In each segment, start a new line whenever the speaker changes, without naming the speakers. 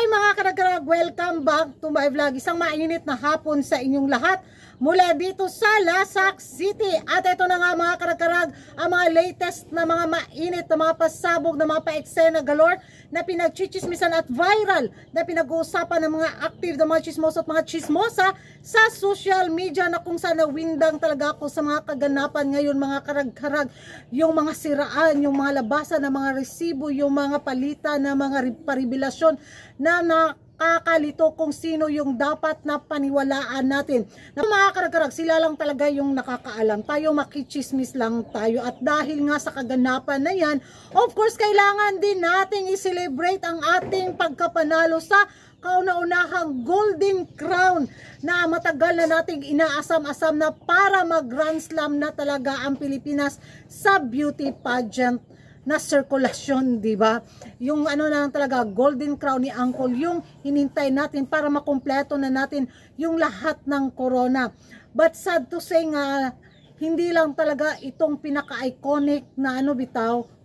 Hi mga karagkarag! Welcome back to my vlog. Isang mainit na hapon sa inyong lahat mula dito sa Lasak City. At ito na nga mga karagkarag, ang mga latest na mga mainit na mga pasabog na mga pa-eksena galore na pinagchichismisan at viral na pinag-uusapan ng mga active na mga chismoso at mga chismosa sa social media, na kung saan nawindang talaga ako sa mga kaganapan ngayon mga karagkarag. Yung mga siraan, yung mga labasan ng mga resibo, yung mga palitan na mga paribilasyon na nakakalito kung sino yung dapat na paniwalaan natin. Na mga karagkarag, sila lang talaga yung nakakaalam. Tayo makichismis lang tayo. At dahil nga sa kaganapan na yan, of course, kailangan din nating i-celebrate ang ating pagkapanalo sa kauna-unahang Golden Crown na matagal na nating inaasam-asam na para mag-Grand Slam na talaga ang Pilipinas sa beauty pageant na sirkulasyon, di ba? Yung ano na lang talaga, Golden Crown ni Uncle, yung hinintay natin para makumpleto na natin yung lahat ng corona. But sad to say nga, hindi lang talaga itong pinaka-iconic na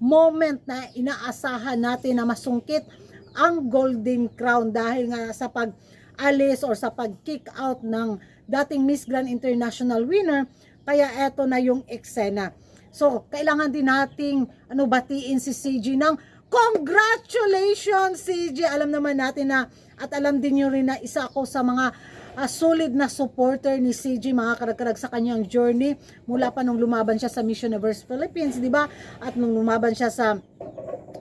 moment na inaasahan natin na masungkit ang Golden Crown dahil nga sa pag-alis or sa pag-kick out ng dating Miss Grand International winner. Kaya eto na yung eksena. So, kailangan din nating batiin si CG ng congratulations CG. Alam naman natin na, at alam din nyo rin na isa ako sa mga solid na supporter ni CG mga karagkarag sa kanyang journey mula pa nung lumaban siya sa Miss Universe Philippines, di ba? At nung lumaban siya sa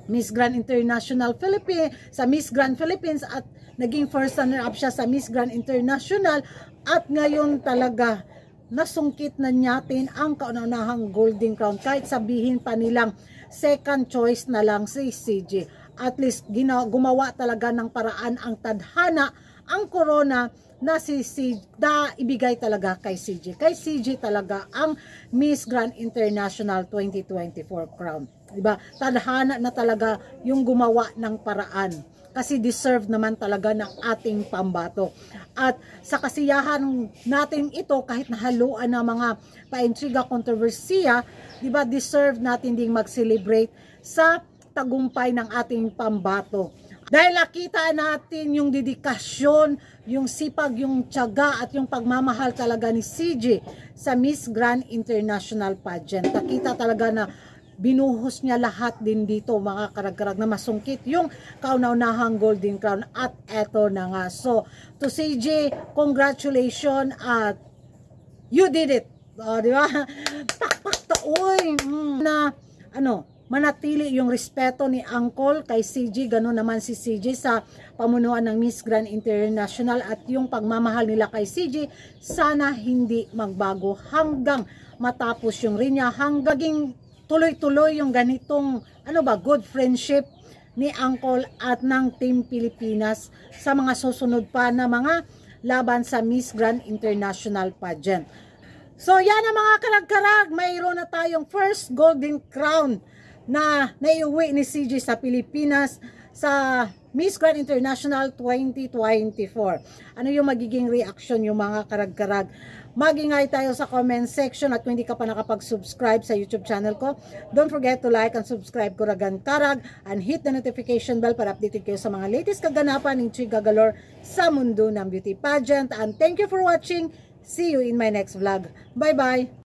Miss Grand International Philippines, sa Miss Grand Philippines, at naging first runner-up siya sa Miss Grand International, at ngayon talaga nasungkit na natin ang kauna-unahang Golden Crown. Kahit sabihin pa nilang second choice na lang si CG, at least gumawa talaga ng paraan ang tadhana, ang corona na si CG, na ibigay talaga kay CG. Kay CG talaga ang Miss Grand International 2024 crown. Diba? Tadhana na talaga yung gumawa ng paraan. Kasi deserve naman talaga ng ating pambato. At sa kasiyahan natin ito, kahit nahaluan ng mga paintriga, kontrobersiya, diba, deserve natin ding mag-celebrate sa tagumpay ng ating pambato. Dahil nakita natin yung dedikasyon, yung sipag, yung tiyaga at yung pagmamahal talaga ni CG sa Miss Grand International Pageant. Nakita talaga na binuhos niya lahat din dito mga karagkarag na masungkit yung kauna-unahang Golden Crown, at eto na nga. So to CG, congratulations, at you did it. Di ba? Pakpak to, uy, na manatili yung respeto ni Uncle kay CG, gano'n naman si CG sa pamunuan ng Miss Grand International, at yung pagmamahal nila kay CG sana hindi magbago hanggang matapos yung rinya, hanggang tuloy-tuloy yung ganitong good friendship ni Uncle at ng Team Pilipinas sa mga susunod pa na mga laban sa Miss Grand International Pageant. So yan ang mga karag-karag, mayroon na tayong first Golden Crown na naiuwi ni CG sa Pilipinas sa Miss Grand International 2024. Ano yung magiging reaction yung mga karag-karag? Mag-ingay tayo sa comment section, at kung hindi ka pa nakapag-subscribe sa YouTube channel ko, don't forget to like and subscribe Kuragan Karag, and hit the notification bell para updated kayo sa mga latest kaganapan ng Chika Galore sa mundo ng beauty pageant. And thank you for watching. See you in my next vlog. Bye-bye!